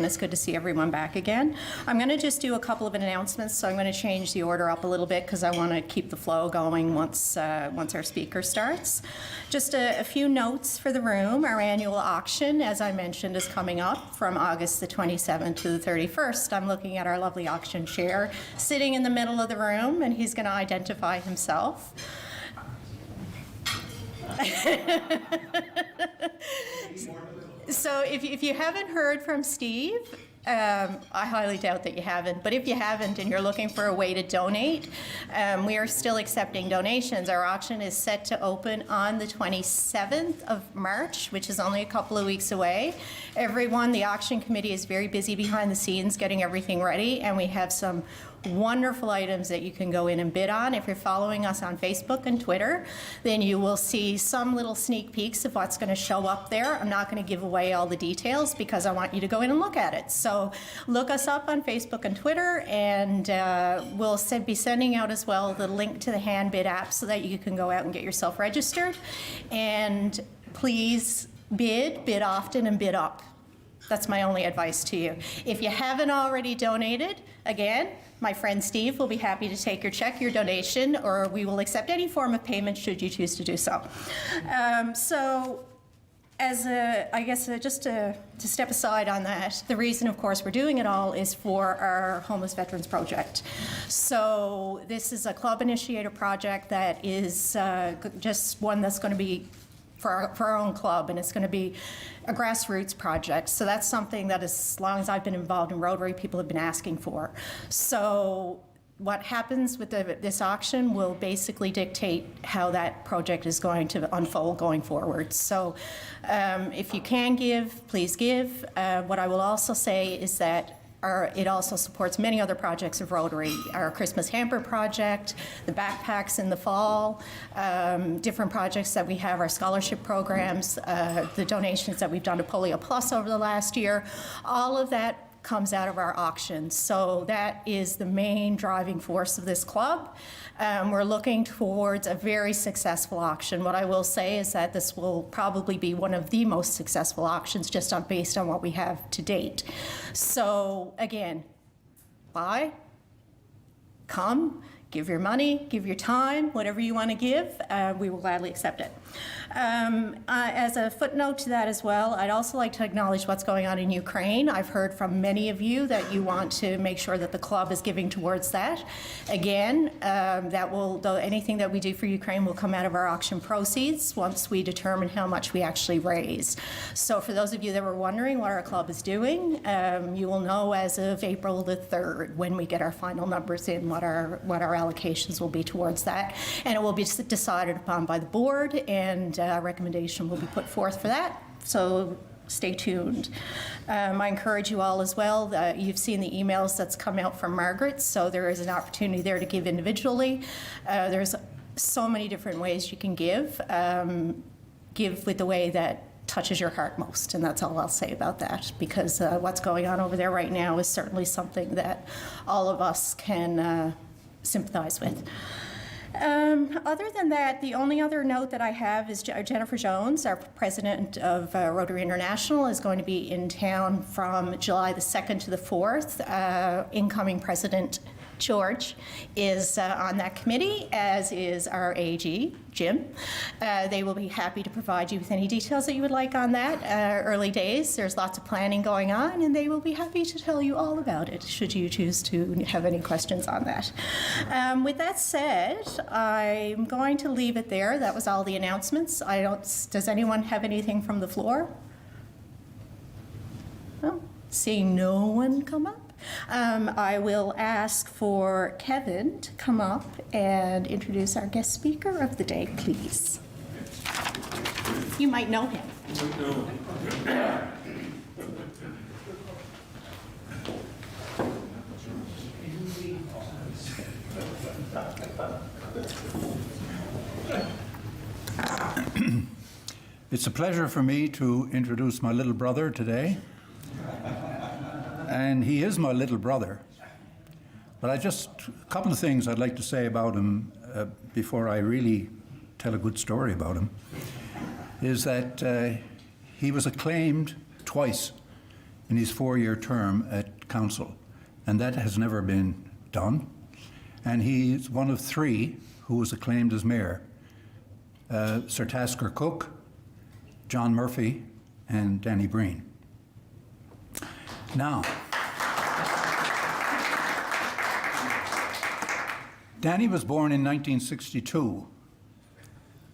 it's good to see everyone back again. I'm going to just do a couple of announcements, so I'm going to change the order up a little bit because I want to keep the flow going once our speaker starts. Just a few notes for the room. Our annual auction, as I mentioned, is coming up from August the 27th to the 31st. I'm looking at our lovely auction chair sitting in the middle of the room, and he's going to identify himself. So if you haven't heard from Steve, I highly doubt that you haven't, but if you haven't and you're looking for a way to donate, we are still accepting donations. Our auction is set to open on the 27th of March, which is only a couple of weeks away. Everyone, the auction committee is very busy behind the scenes getting everything ready, and we have some wonderful items that you can go in and bid on. If you're following us on Facebook and Twitter, then you will see some little sneak peeks of what's going to show up there. I'm not going to give away all the details because I want you to go in and look at it. So look us up on Facebook and Twitter, and we'll be sending out as well the link to the hand bid app so that you can go out and get yourself registered. And please bid often, and bid up. That's my only advice to you. If you haven't already donated, again, my friend Steve will be happy to take your check, your donation, or we will accept any form of payment should you choose to do so. Just to step aside on that, the reason, of course, we're doing it all is for our Homeless Veterans Project. So this is a club-initiated project that is just one that's going to be for our own club, and it's going to be a grassroots project. So that's something that, as long as I've been involved in Rotary, people have been asking for. So what happens with this auction will basically dictate how that project is going to unfold going forward. So if you can give, please give. What I will also say is that it also supports many other projects of Rotary, our Christmas hamper project, the backpacks in the fall, different projects that we have, our scholarship programs, the donations that we've done to Polio Plus over the last year. All of that comes out of our auctions. So that is the main driving force of this club. We're looking towards a very successful auction. What I will say is that this will probably be one of the most successful auctions just based on what we have to date. So again, buy, come, give your money, give your time, whatever you want to give, we will gladly accept it. As a footnote to that as well, I'd also like to acknowledge what's going on in Ukraine. I've heard from many of you that you want to make sure that the club is giving towards that. Again, anything that we do for Ukraine will come out of our auction proceeds once we determine how much we actually raise. So for those of you that were wondering what our club is doing, you will know as of April the 3rd, when we get our final numbers in, what our allocations will be towards that. And it will be decided upon by the board, and a recommendation will be put forth for that. So stay tuned. I encourage you all as well. You've seen the emails that's come out from Margaret, so there is an opportunity there to give individually. There's so many different ways you can give. Give with the way that touches your heart most, and that's all I'll say about that, because what's going on over there right now is certainly something that all of us can sympathize with. Other than that, the only other note that I have is Jennifer Jones, our president of Rotary International, is going to be in town from July the 2nd to the 4th. Incoming President George is on that committee, as is our AG, Jim. They will be happy to provide you with any details that you would like on that. Early days, there's lots of planning going on, and they will be happy to tell you all about it, should you choose to have any questions on that. With that said, I'm going to leave it there. That was all the announcements. Does anyone have anything from the floor? No? Seeing no one come up? I will ask for Kevin to come up and introduce our guest speaker of the day, please. You might know him. It's a pleasure for me to introduce my little brother today. And he is my little brother. But a couple of things I'd like to say about him before I really tell a good story about him, is that he was acclaimed twice in his 4-year term at council, and that has never been done. And he's one of 3 who was acclaimed as mayor: Sir Tasker Cook, John Murphy, and Danny Breen. Now, Danny was born in 1962.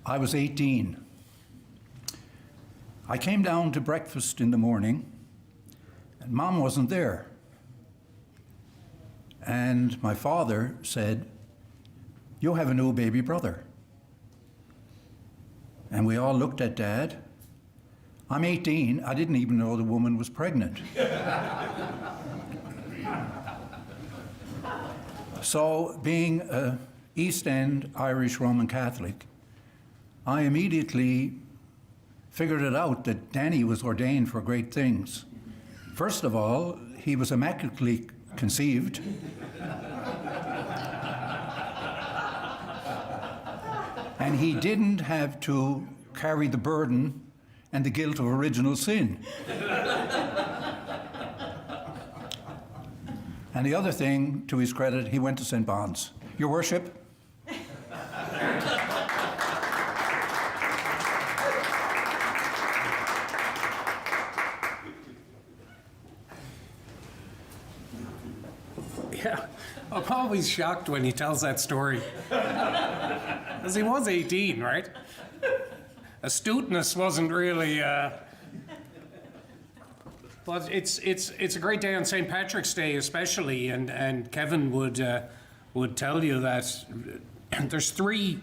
I was 18. I came down to breakfast in the morning, and Mom wasn't there. And my father said, "You have a new baby brother." And we all looked at Dad. I'm 18. I didn't even know the woman was pregnant. So, being an East End Irish Roman Catholic, I immediately figured it out that Danny was ordained for great things. First of all, he was immaculately conceived. And he didn't have to carry the burden and the guilt of original sin. And the other thing, to his credit, he went to St. Bon's. Your Worship, yeah, I'm always shocked when he tells that story. Because he was 18, right? Astuteness wasn't really... But it's a great day on St. Patrick's Day, especially, and Kevin would tell you that there's the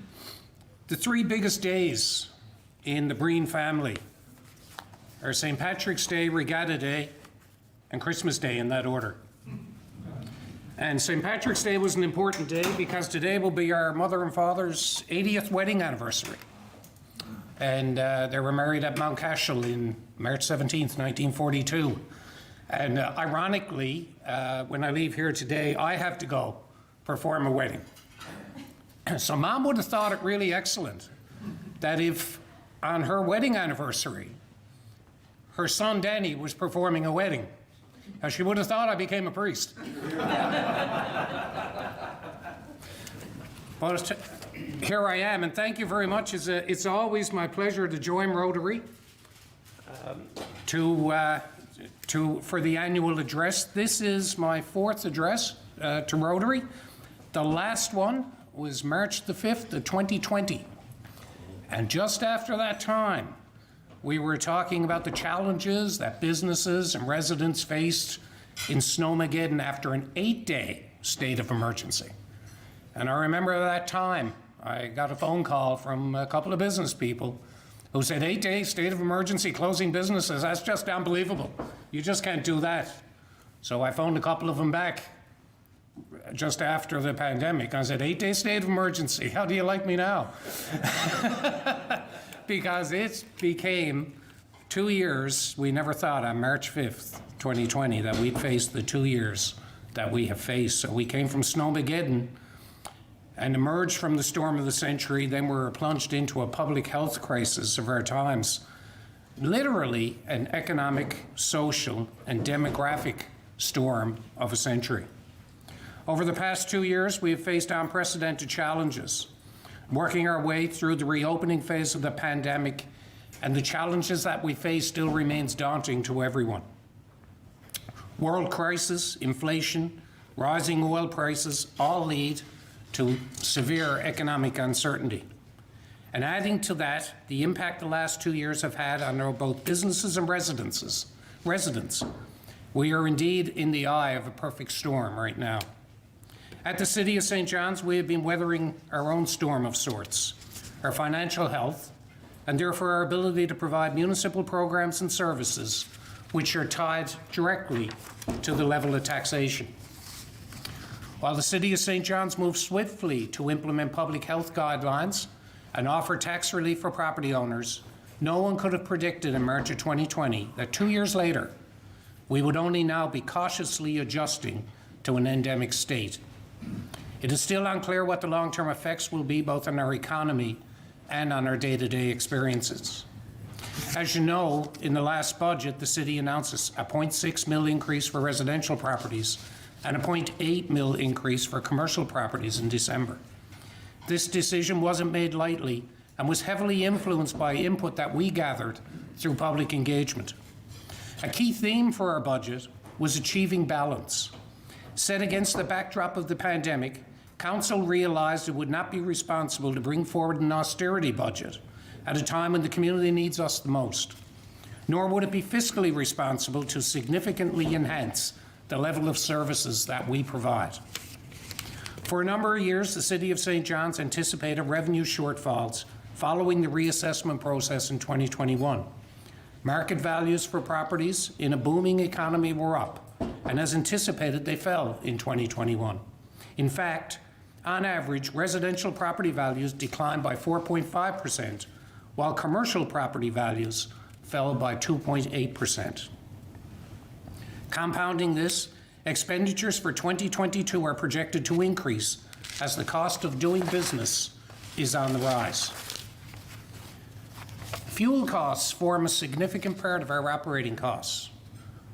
3 biggest days in the Breen family are St. Patrick's Day, Regatta Day, and Christmas Day, in that order. And St. Patrick's Day was an important day because today will be our mother and father's 80th wedding anniversary. And they were married at Mount Cashel in March 17th, 1942. And ironically, when I leave here today, I have to go perform a wedding. So Mom would have thought it really excellent that if on her wedding anniversary, her son Danny was performing a wedding, she would have thought I became a priest. But here I am, and thank you very much. It's always my pleasure to join Rotary for the annual address. This is my 4th address to Rotary. The last one was March the 5th of 2020. And just after that time, we were talking about the challenges that businesses and residents faced in Snowmageddon after an 8-day state of emergency. And I remember that time, I got a phone call from a couple of business people who said, 8-day state of emergency, closing businesses, that's just unbelievable. You just can't do that. So I phoned a couple of them back just after the pandemic. I said, 8-day state of emergency, how do you like me now? Because it became 2 years. We never thought on March 5th, 2020, that we'd face the 2 years that we have faced. So we came from Snowmageddon and emerged from the storm of the century. Then we were plunged into a public health crisis of our times. Literally an economic, social, and demographic storm of a century. Over the past 2 years, we have faced unprecedented challenges, working our way through the reopening phase of the pandemic, and the challenges that we face still remains daunting to everyone. World crisis, inflation, rising oil prices all lead to severe economic uncertainty. And adding to that, the impact the last 2 years have had on both businesses and residents. We are indeed in the eye of a perfect storm right now. At the City of St. John's, we have been weathering our own storm of sorts, our financial health, and therefore our ability to provide municipal programs and services which are tied directly to the level of taxation. While the City of St. John's moved swiftly to implement public health guidelines and offer tax relief for property owners, no one could have predicted in March of 2020 that 2 years later, we would only now be cautiously adjusting to an endemic state. It is still unclear what the long-term effects will be both on our economy and on our day-to-day experiences. As you know, in the last budget, the city announced a 0.6 mil increase for residential properties and a 0.8 mil increase for commercial properties in December. This decision wasn't made lightly and was heavily influenced by input that we gathered through public engagement. A key theme for our budget was achieving balance. Set against the backdrop of the pandemic, Council realized it would not be responsible to bring forward an austerity budget at a time when the community needs us the most, nor would it be fiscally responsible to significantly enhance the level of services that we provide. For a number of years, the City of St. John's anticipated revenue shortfalls following the reassessment process in 2021. Market values for properties in a booming economy were up, and as anticipated, they fell in 2021. In fact, on average, residential property values declined by 4.5%, while commercial property values fell by 2.8%. Compounding this, expenditures for 2022 are projected to increase as the cost of doing business is on the rise. Fuel costs form a significant part of our operating costs.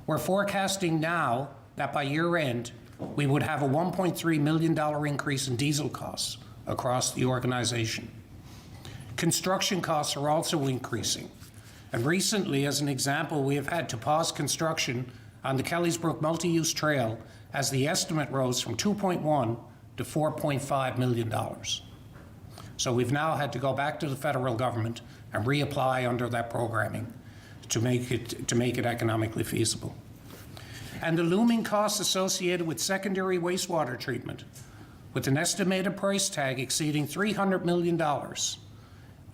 We're forecasting now that by year end, we would have a $1.3 million increase in diesel costs across the organization. Construction costs are also increasing. And recently, as an example, we have had to pause construction on the Kellysbrook multi-use trail as the estimate rose from $2.1 to $4.5 million. So we've now had to go back to the federal government and reapply under that programming to make it economically feasible. And the looming costs associated with secondary wastewater treatment, with an estimated price tag exceeding $300 million,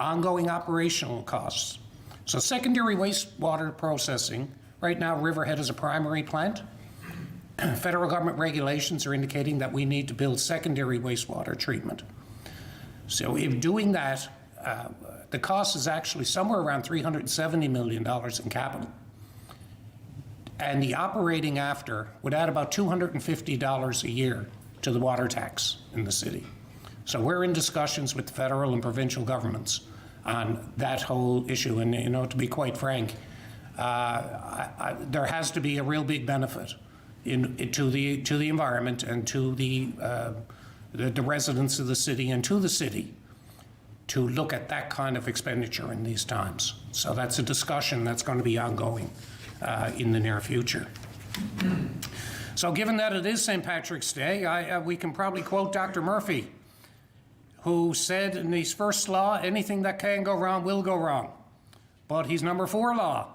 ongoing operational costs. So secondary wastewater processing, right now Riverhead is a primary plant. Federal government regulations are indicating that we need to build secondary wastewater treatment. So if doing that, the cost is actually somewhere around $370 million in capital. And the operating after would add about $250 a year to the water tax in the city. So we're in discussions with the federal and provincial governments on that whole issue. And, you know, to be quite frank, there has to be a real big benefit to the environment and to the residents of the city and to the city to look at that kind of expenditure in these times. So that's a discussion that's going to be ongoing in the near future. So given that it is St. Patrick's Day, we can probably quote Dr. Murphy, who said in his first law, anything that can go wrong will go wrong. But his number 4 law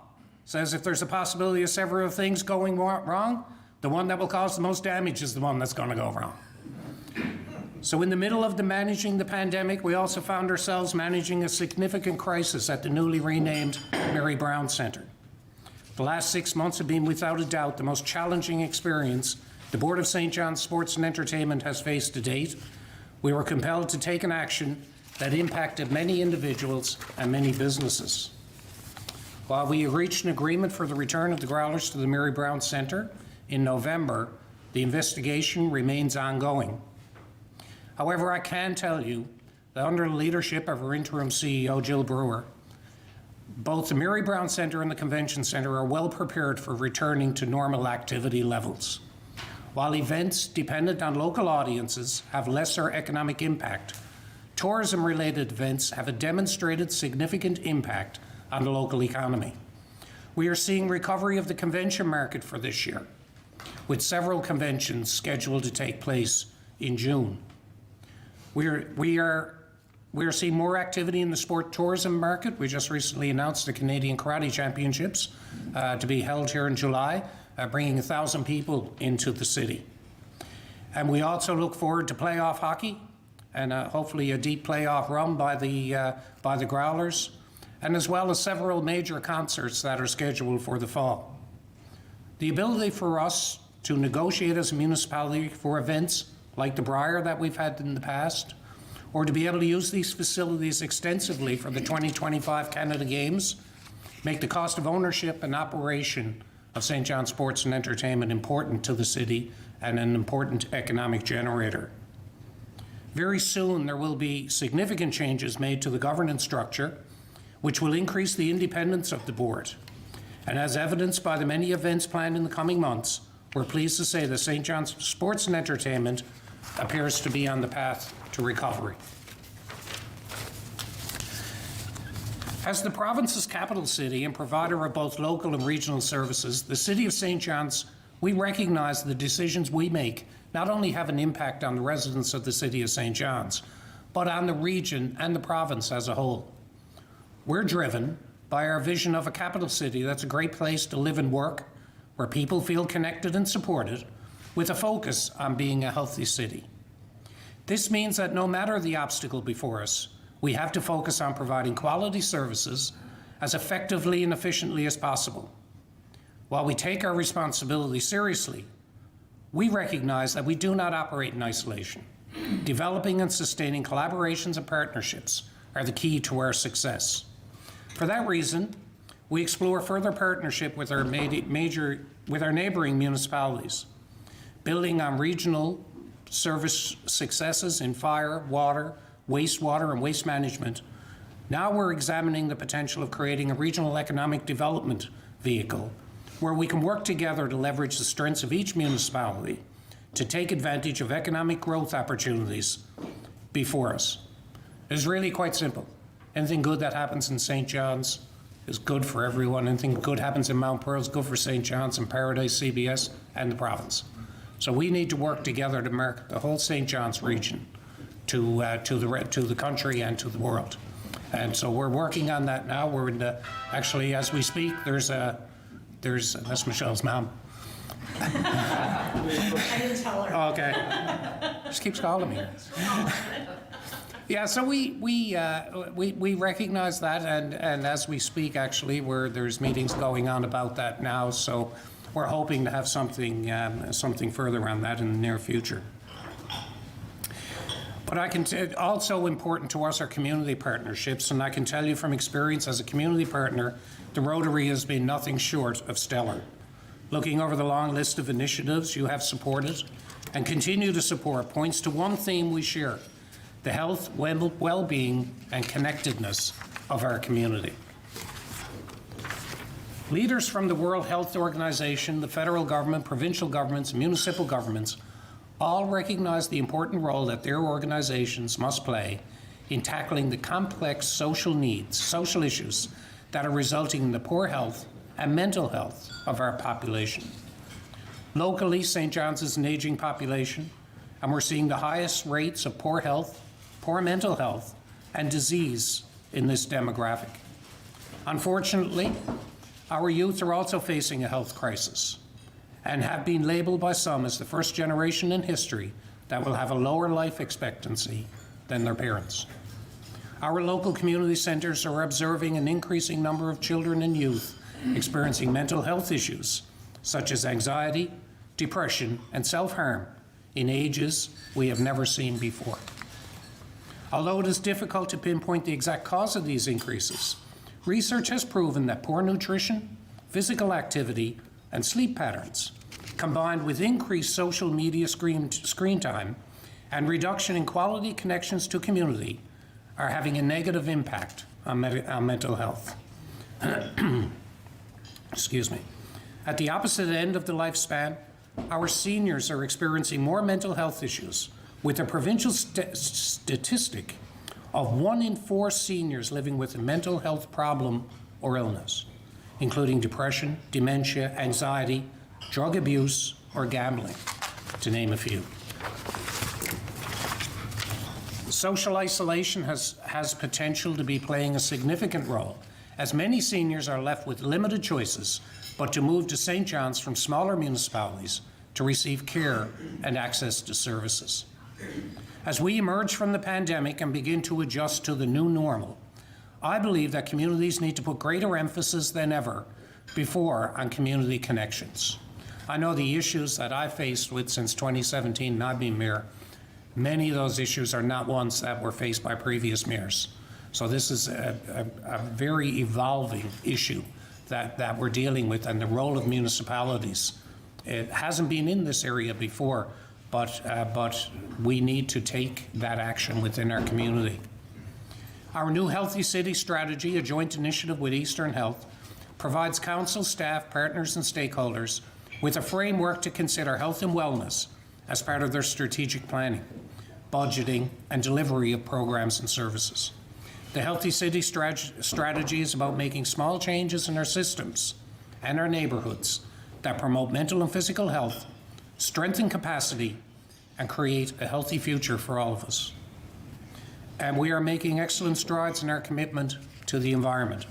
says if there's a possibility of several things going wrong, the one that will cause the most damage is the one that's going to go wrong. So in the middle of managing the pandemic, we also found ourselves managing a significant crisis at the newly renamed Mary Brown Center. The last 6 months have been, without a doubt, the most challenging experience the Board of St. John's Sports and Entertainment has faced to date. We were compelled to take an action that impacted many individuals and many businesses. While we reached an agreement for the return of the Growlers to the Mary Brown Center in November, the investigation remains ongoing. However, I can tell you that under the leadership of our interim CEO, Jill Brewer, both the Mary Brown Center and the Convention Center are well prepared for returning to normal activity levels. While events dependent on local audiences have lesser economic impact, tourism-related events have a demonstrated significant impact on the local economy. We are seeing recovery of the convention market for this year, with several conventions scheduled to take place in June. We are seeing more activity in the sport tourism market. We just recently announced the Canadian Karate Championships to be held here in July, bringing 1,000 people into the city. And we also look forward to playoff hockey and hopefully a deep playoff run by the Growlers, and as well as several major concerts that are scheduled for the fall. The ability for us to negotiate as a municipality for events like the Briar that we've had in the past, or to be able to use these facilities extensively for the 2025 Canada Games, make the cost of ownership and operation of St. John's Sports and Entertainment important to the city and an important economic generator. Very soon there will be significant changes made to the governance structure which will increase the independence of the board. And as evidenced by the many events planned in the coming months, we're pleased to say that St. John's Sports and Entertainment appears to be on the path to recovery. As the province's capital city and provider of both local and regional services, the City of St. John's, we recognize the decisions we make not only have an impact on the residents of the City of St. John's, but on the region and the province as a whole. We're driven by our vision of a capital city that's a great place to live and work, where people feel connected and supported, with a focus on being a healthy city. This means that no matter the obstacle before us, we have to focus on providing quality services as effectively and efficiently as possible. While we take our responsibility seriously, we recognize that we do not operate in isolation. Developing and sustaining collaborations and partnerships are the key to our success. For that reason, we explore further partnership with our neighboring municipalities, building on regional service successes in fire, water, wastewater, and waste management. Now we're examining the potential of creating a regional economic development vehicle where we can work together to leverage the strengths of each municipality to take advantage of economic growth opportunities before us. It's really quite simple. Anything good that happens in St. John's is good for everyone. Anything good happens in Mount Pearl is good for St. John's and Paradise, CBS, and the province. So we need to work together to market the whole St. John's region to the country and to the world. And so we're working on that now. We're in the, actually, as we speak, that's Michelle's mom. I didn't tell her. Okay. Just keeps calling me. Yeah, so we recognize that, and as we speak, actually, there's meetings going on about that now. So we're hoping to have something further on that in the near future. But also important to us are community partnerships, and I can tell you from experience as a community partner, the Rotary has been nothing short of stellar. Looking over the long list of initiatives you have supported and continue to support points to one theme we share: the health, well-being, and connectedness of our community. Leaders from the World Health Organization, the federal government, provincial governments, and municipal governments all recognize the important role that their organizations must play in tackling the complex social issues that are resulting in the poor health and mental health of our population. Locally, St. John's is an aging population, and we're seeing the highest rates of poor health, poor mental health, and disease in this demographic. Unfortunately, our youth are also facing a health crisis and have been labeled by some as the first generation in history that will have a lower life expectancy than their parents. Our local community centers are observing an increasing number of children and youth experiencing mental health issues such as anxiety, depression, and self-harm in ages we have never seen before. Although it is difficult to pinpoint the exact cause of these increases, research has proven that poor nutrition, physical activity, and sleep patterns, combined with increased social media screen time and reduction in quality connections to community, are having a negative impact on mental health. Excuse me. At the opposite end of the lifespan, our seniors are experiencing more mental health issues, with a provincial statistic of 1 in 4 seniors living with a mental health problem or illness, including depression, dementia, anxiety, drug abuse, or gambling, to name a few. Social isolation has potential to be playing a significant role, as many seniors are left with limited choices but to move to St. John's from smaller municipalities to receive care and access to services. As we emerge from the pandemic and begin to adjust to the new normal, I believe that communities need to put greater emphasis than ever before on community connections. I know the issues that I've faced with since 2017 and I've been mayor, many of those issues are not ones that were faced by previous mayors. So this is a very evolving issue that we're dealing with, and the role of municipalities. It hasn't been in this area before, but we need to take that action within our community. Our new Healthy City strategy, a joint initiative with Eastern Health, provides council, staff, partners, and stakeholders with a framework to consider health and wellness as part of their strategic planning, budgeting, and delivery of programs and services. The Healthy City strategy is about making small changes in our systems and our neighborhoods that promote mental and physical health, strengthen capacity, and create a healthy future for all of us. And we are making excellent strides in our commitment to the environment.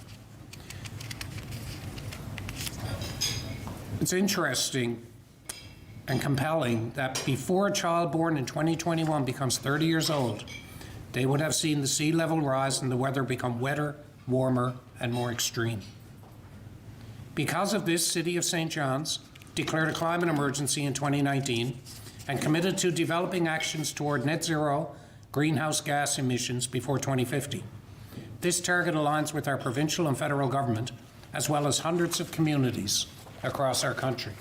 It's interesting and compelling that before a child born in 2021 becomes 30 years old, they would have seen the sea level rise and the weather become wetter, warmer, and more extreme. Because of this, City of St. John's declared a climate emergency in 2019 and committed to developing actions toward net zero greenhouse gas emissions before 2050. This target aligns with our provincial and federal government, as well as hundreds of communities across our country.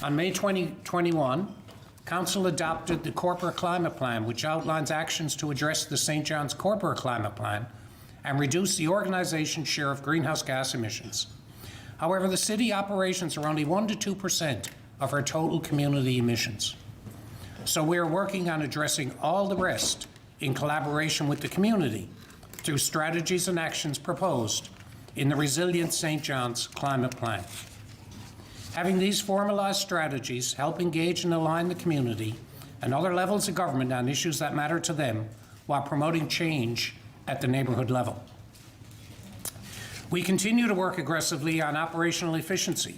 On May 2021, Council adopted the Corporate Climate Plan, which outlines actions to address the St. John's Corporate Climate Plan and reduce the organization's share of greenhouse gas emissions. However, the city operations are only 1% to 2% of our total community emissions. So we are working on addressing all the rest in collaboration with the community through strategies and actions proposed in the Resilient St. John's Climate Plan. Having these formalized strategies help engage and align the community and other levels of government on issues that matter to them while promoting change at the neighborhood level. We continue to work aggressively on operational efficiency,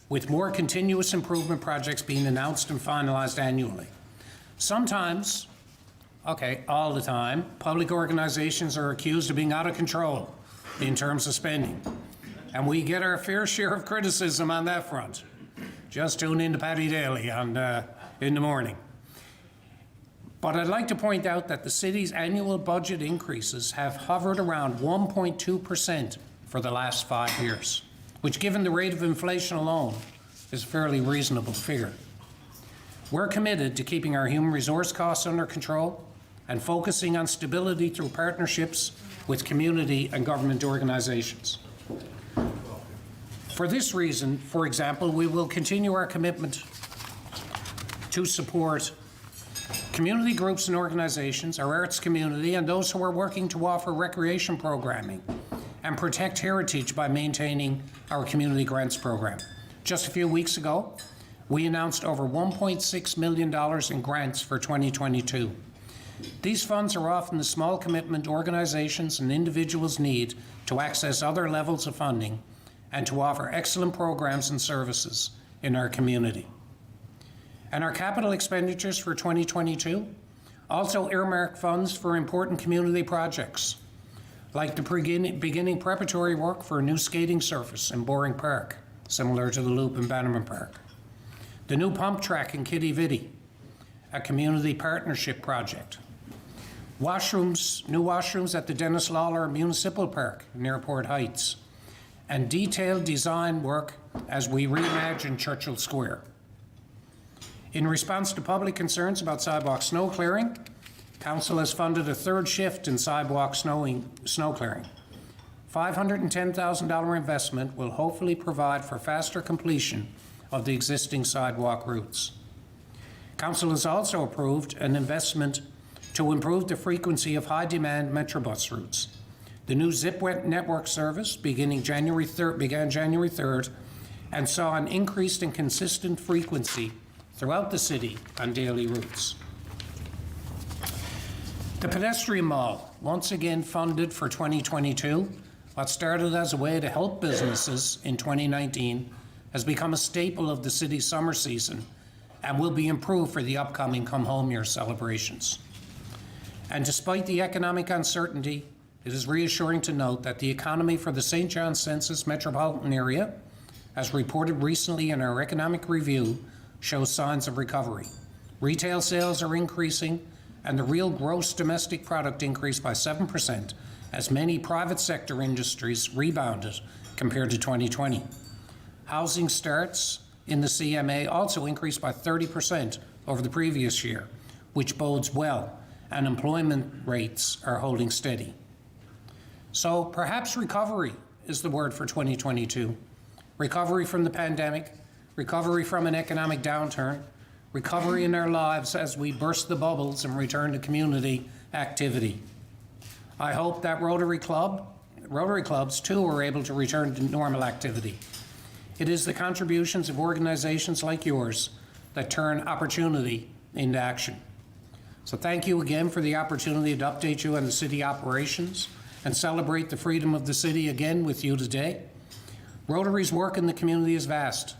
with more continuous improvement projects being announced and finalized annually. Sometimes, all the time, public organizations are accused of being out of control in terms of spending. And we get our fair share of criticism on that front. Just tune in to Paddy Daly in the morning. But I'd like to point out that the city's annual budget increases have hovered around 1.2% for the last 5 years, which, given the rate of inflation alone, is a fairly reasonable figure. We're committed to keeping our human resource costs under control and focusing on stability through partnerships with community and government organizations. For this reason, for example, we will continue our commitment to support community groups and organizations, our arts community, and those who are working to offer recreation programming and protect heritage by maintaining our community grants program. Just a few weeks ago, we announced over $1.6 million in grants for 2022. These funds are often the small commitment organizations and individuals need to access other levels of funding and to offer excellent programs and services in our community. And our capital expenditures for 2022 also earmark funds for important community projects, like the beginning preparatory work for a new skating surface in Boring Park, similar to the Loop in Bannerman Park, the new pump track in Kitty Vitty, a community partnership project, new washrooms at the Dennis Lawler Municipal Park near Port Heights, and detailed design work as we reimagine Churchill Square. In response to public concerns about sidewalk snow clearing, Council has funded a third shift in sidewalk snow clearing. $510,000 investment will hopefully provide for faster completion of the existing sidewalk routes. Council has also approved an investment to improve the frequency of high-demand Metrobus routes. The new Zip network service began January 3rd and saw an increased and consistent frequency throughout the city on daily routes. The pedestrian mall, once again funded for 2022, what started as a way to help businesses in 2019, has become a staple of the city's summer season and will be improved for the upcoming Come Home Year celebrations. And despite the economic uncertainty, it is reassuring to note that the economy for the St. John Census metropolitan area, as reported recently in our economic review, shows signs of recovery. Retail sales are increasing, and the real gross domestic product increased by 7%, as many private sector industries rebounded compared to 2020. Housing starts in the CMA also increased by 30% over the previous year, which bodes well and employment rates are holding steady. So perhaps recovery is the word for 2022. Recovery from the pandemic, recovery from an economic downturn, recovery in our lives as we burst the bubbles and return to community activity. I hope that Rotary Clubs too are able to return to normal activity. It is the contributions of organizations like yours that turn opportunity into action. So thank you again for the opportunity to update you on the city operations and celebrate the freedom of the city again with you today. Rotary's work in the community is vast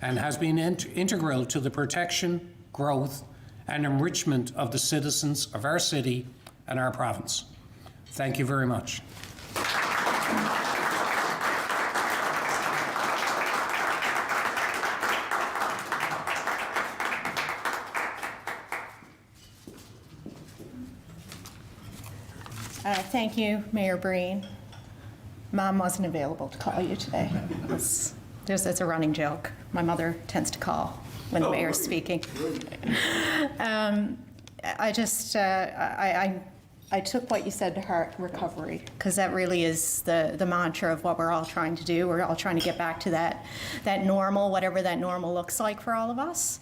and has been integral to the protection, growth, and enrichment of the citizens of our city and our province. Thank you very much. Thank you, Mayor Breen. Mom wasn't available to call you today. It's a running joke. My mother tends to call when the mayor's speaking. I took what you said to heart, recovery, because that really is the mantra of what we're all trying to do. We're all trying to get back to that normal, whatever that normal looks like for all of us.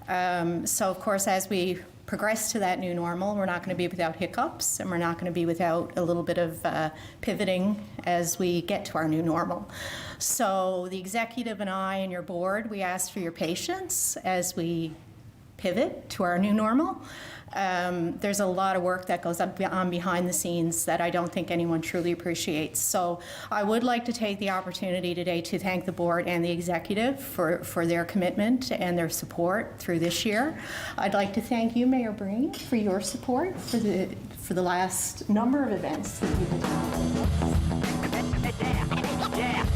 So of course, as we progress to that new normal, we're not going to be without hiccups, and we're not going to be without a little bit of pivoting as we get to our new normal. So the executive and I and your board, we ask for your patience as we pivot to our new normal. There's a lot of work that goes on behind the scenes that I don't think anyone truly appreciates. So I would like to take the opportunity today to thank the board and the executive for their commitment and their support through this year. I'd like to thank you, Mayor Breen, for your support for the last number of events that you've attended.